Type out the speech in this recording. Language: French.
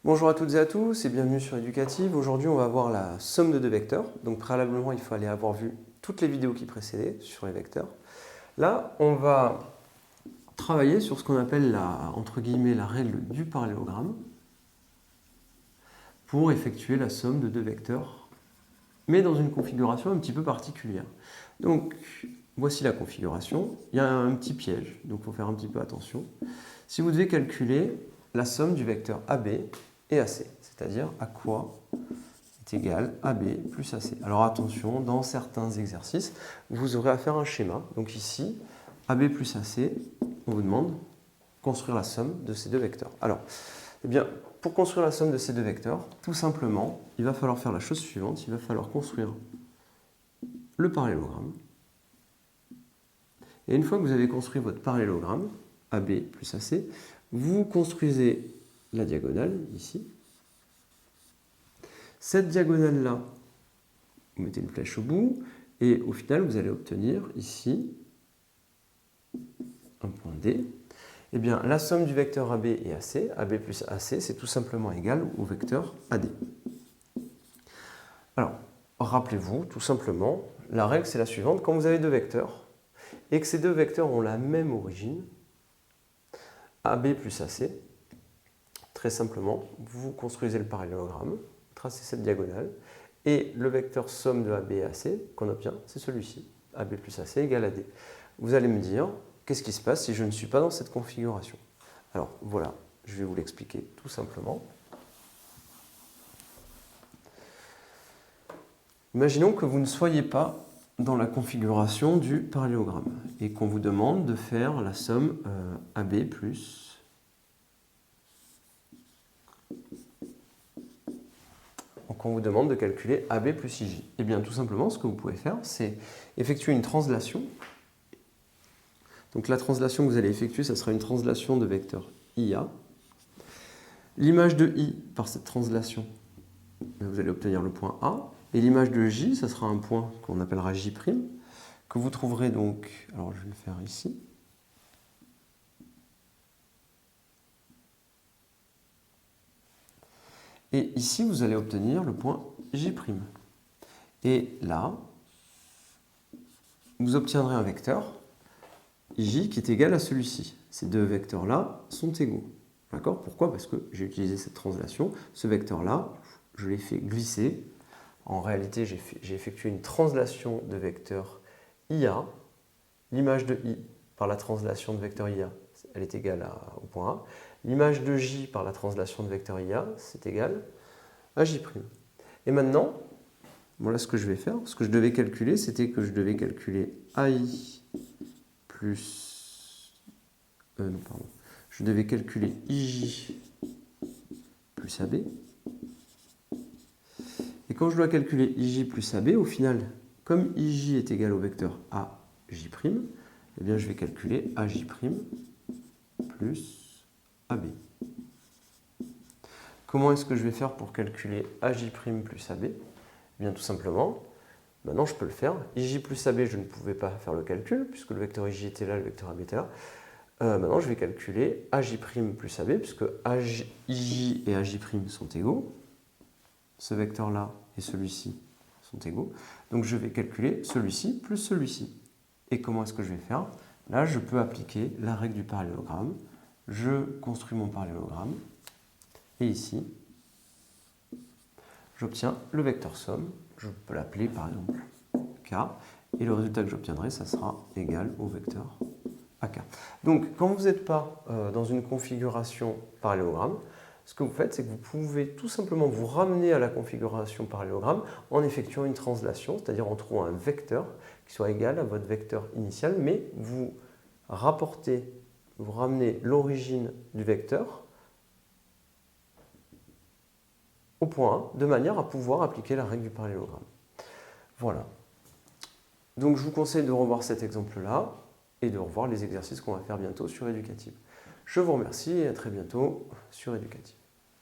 Bonjour à toutes et à tous et bienvenue sur Éducative. Aujourd'hui, on va voir la somme de deux vecteurs. Donc préalablement, il fallait avoir vu toutes les vidéos qui précédaient sur les vecteurs. Là, on va travailler sur ce qu'on appelle entre guillemets, la règle du parallélogramme pour effectuer la somme de deux vecteurs, mais dans une configuration un petit peu particulière. Donc, voici la configuration. Il y a un petit piège, donc il faut faire un petit peu attention. Si vous devez calculer la somme du vecteur AB et AC, c'est-à-dire à quoi est égal AB plus AC. Alors attention, dans certains exercices, vous aurez à faire un schéma. Donc ici, AB plus AC, on vous demande de construire la somme de ces deux vecteurs. Alors, eh bien, pour construire la somme de ces deux vecteurs, tout simplement, il va falloir faire la chose suivante. Il va falloir construire le parallélogramme. Et une fois que vous avez construit votre parallélogramme, AB plus AC, vous construisez la diagonale, ici. Cette diagonale-là, vous mettez une flèche au bout, et au final, vous allez obtenir ici un point D. Eh bien, la somme du vecteur AB et AC, AB plus AC, c'est tout simplement égal au vecteur AD. Alors, rappelez-vous, tout simplement, la règle, c'est la suivante. Quand vous avez deux vecteurs, et que ces deux vecteurs ont la même origine, AB plus AC, très simplement, vous construisez le parallélogramme, tracez cette diagonale, et le vecteur somme de AB et AC qu'on obtient, c'est celui-ci, AB plus AC égale AD. Vous allez me dire, qu'est-ce qui se passe si je ne suis pas dans cette configuration? Alors voilà, je vais vous l'expliquer tout simplement. Imaginons que vous ne soyez pas dans la configuration du parallélogramme et qu'on vous demande de faire la somme AB plus qu'on vous demande de calculer AB plus IJ. Et bien tout simplement, ce que vous pouvez faire, c'est effectuer une translation. Donc la translation que vous allez effectuer, ça sera une translation de vecteur IA. L'image de I par cette translation, vous allez obtenir le point A. Et l'image de J, ça sera un point qu'on appellera J', que vous trouverez donc, alors je vais le faire ici. Et ici, vous allez obtenir le point J'. Et là, vous obtiendrez un vecteur J qui est égal à celui-ci. Ces deux vecteurs-là sont égaux. D'accord? Pourquoi? Parce que j'ai utilisé cette translation. Ce vecteur-là, je l'ai fait glisser. En réalité, j'ai effectué une translation de vecteur IA. L'image de I par la translation de vecteur IA, elle est égale au point A. L'image de J par la translation de vecteur IA, c'est égal à J'. Et maintenant, voilà ce que je vais faire. Ce que je devais calculer, c'était que je devais calculer AI plus... non, pardon. Je devais calculer IJ plus AB. Et quand je dois calculer IJ plus AB, au final, comme IJ est égal au vecteur AJ', eh bien je vais calculer AJ' plus AB. Comment est-ce que je vais faire pour calculer AJ' plus AB? Eh bien tout simplement, maintenant je peux le faire. IJ plus AB, je ne pouvais pas faire le calcul, puisque le vecteur IJ était là, le vecteur AB était là. Maintenant je vais calculer AJ' plus AB, puisque IJ et AJ' sont égaux. Ce vecteur-là et celui-ci sont égaux. Donc je vais calculer celui-ci plus celui-ci. Et comment est-ce que je vais faire? Là, je peux appliquer la règle du parallélogramme. Je construis mon parallélogramme. Et ici, j'obtiens le vecteur somme. Je peux l'appeler par exemple K. Et le résultat que j'obtiendrai, ça sera égal au vecteur AK. Donc, quand vous n'êtes pas dans une configuration parallélogramme, ce que vous faites, c'est que vous pouvez tout simplement vous ramener à la configuration parallélogramme en effectuant une translation, c'est-à-dire en trouvant un vecteur qui soit égal à votre vecteur initial, mais vous ramenez l'origine du vecteur au point A, de manière à pouvoir appliquer la règle du parallélogramme. Voilà. Donc je vous conseille de revoir cet exemple-là et de revoir les exercices qu'on va faire bientôt sur Éducative. Je vous remercie et à très bientôt sur Éducative.